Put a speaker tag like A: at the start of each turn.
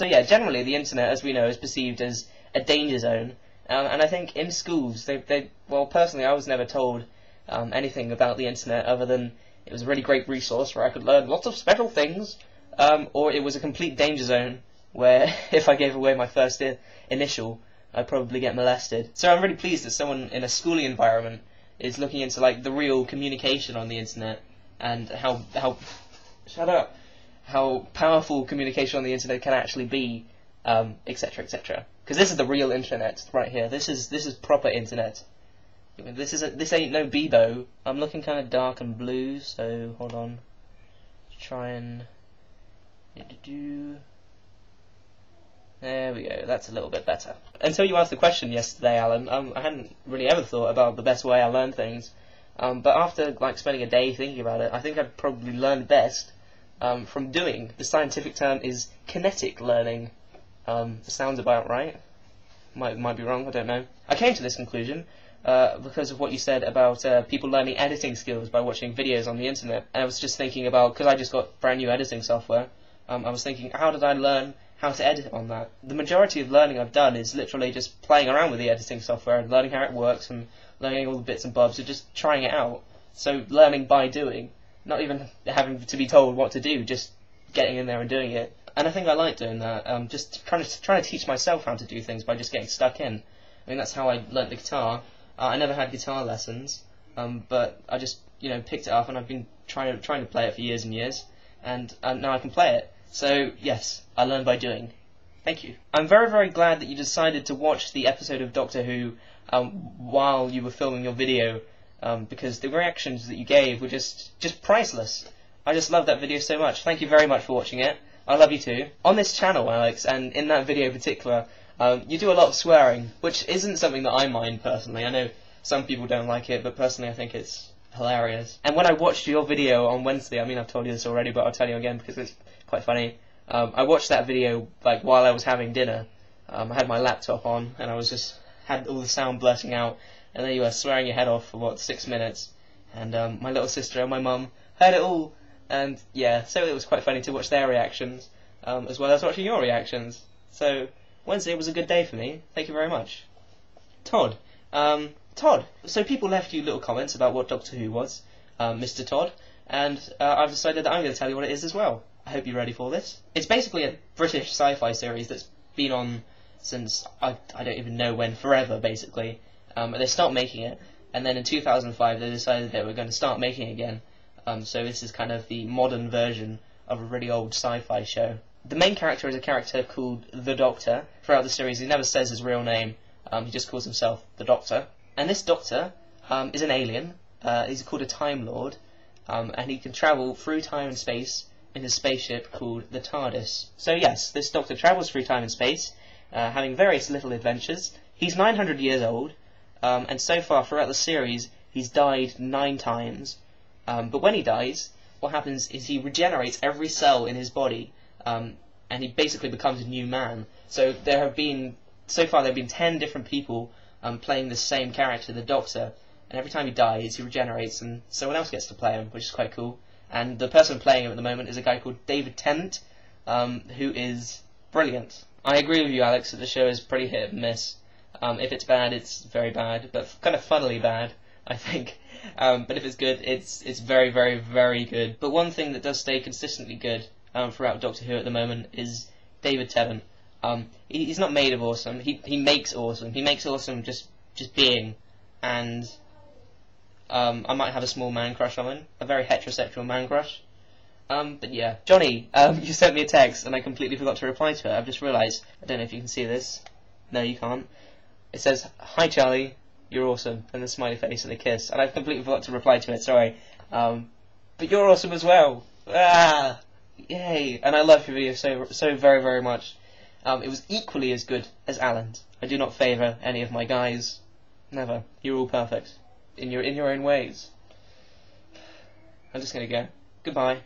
A: yeah, generally the internet, as we know, is perceived as a danger zone. And I think in schools, well, personally, I was never told anything about the internet other than it was a really great resource where I could learn lots of special things, or it was a complete danger zone where if I gave away my first initial, I'd probably get molested. So I'm really pleased that someone in a schooling environment is looking into like the real communication on the internet and how powerful communication on the internet can actually be, etc., etc. Because this is the real internet right here. This is proper internet. This ain't no Bebo. I'm looking kind of dark and blue, so hold on. Let's try and there we go. That's a little bit better. Until you asked the question yesterday, Alan, I hadn't really ever thought about the best way I learn things. But after like spending a day thinking about it, I think I'd probably learn best from doing. The scientific term is kinetic learning. Sounds about right. Might be wrong, I don't know. I came to this conclusion because of what you said about people learning editing skills by watching videos on the internet. And I was just thinking about, because I just got brand new editing software, I was thinking, how did I learn how to edit on that? The majority of learning I've done is literally just playing around with the editing software and learning how it works and learning all the bits and bobs and just trying it out. So learning by doing, not even having to be told what to do, just getting in there and doing it. And I think I like doing that, just trying to teach myself how to do things by just getting stuck in. I mean, that's how I learnt the guitar. I never had guitar lessons, but I just, picked it up and I've been trying to play it for years and years, and now I can play it. So, yes, I learn by doing. Thank you. I'm very, very glad that you decided to watch the episode of Doctor Who while you were filming your video, because the reactions that you gave were just priceless. I just love that video so much. Thank you very much for watching it. I love you too. On this channel, Alex, and in that video in particular, you do a lot of swearing, which isn't something that I mind personally. I know some people don't like it, but personally I think it's hilarious. And when I watched your video on Wednesday, I mean, I've told you this already, but I'll tell you again because it's quite funny. I watched that video like while I was having dinner. I had my laptop on and I was had all the sound blurting out, and then you were swearing your head off for what, 6 minutes, and my little sister and my mum heard it all, and yeah, so it was quite funny to watch their reactions as well as watching your reactions. So Wednesday was a good day for me. Thank you very much. Todd. Todd. So people left you little comments about what Doctor Who was, Mr. Todd, and I've decided that I'm going to tell you what it is as well. I hope you're ready for this. It's basically a British sci-fi series that's been on since, I don't even know when, forever, basically. They stopped making it, and then in 2005 they decided they were going to start making it again. So this is kind of the modern version of a really old sci-fi show. The main character is a character called the Doctor. Throughout the series he never says his real name, he just calls himself the Doctor. And this Doctor is an alien. He's called a Time Lord, and he can travel through time and space in his spaceship called the TARDIS. So yes, this Doctor travels through time and space, having various little adventures. He's 900 years old, and so far throughout the series he's died 9 times. But when he dies, what happens is he regenerates every cell in his body, and he basically becomes a new man. So so far there have been 10 different people playing the same character, the Doctor, and every time he dies he regenerates and someone else gets to play him, which is quite cool. And the person playing him at the moment is a guy called David Tennant, who is brilliant. I agree with you, Alex, that the show is pretty hit and miss. If it's bad, it's very bad, but kind of funnily bad, I think. But if it's good, it's very, very, very good. But one thing that does stay consistently good throughout Doctor Who at the moment is David Tennant. He's not made of awesome. He makes awesome. He makes awesome just being. And I might have a small man crush on him, a very heterosexual man crush. But yeah, Johnny, you sent me a text and I completely forgot to reply to it. I've just realised. I don't know if you can see this. No, you can't. It says, "Hi Charlie, you're awesome," and a smiley face and a kiss. And I've completely forgot to reply to it. Sorry. But you're awesome as well. Ah, yay! And I love your video so very, very much. It was equally as good as Alan's. I do not favour any of my guys. Never. You're all perfect in your own ways. I'm just gonna go. Goodbye.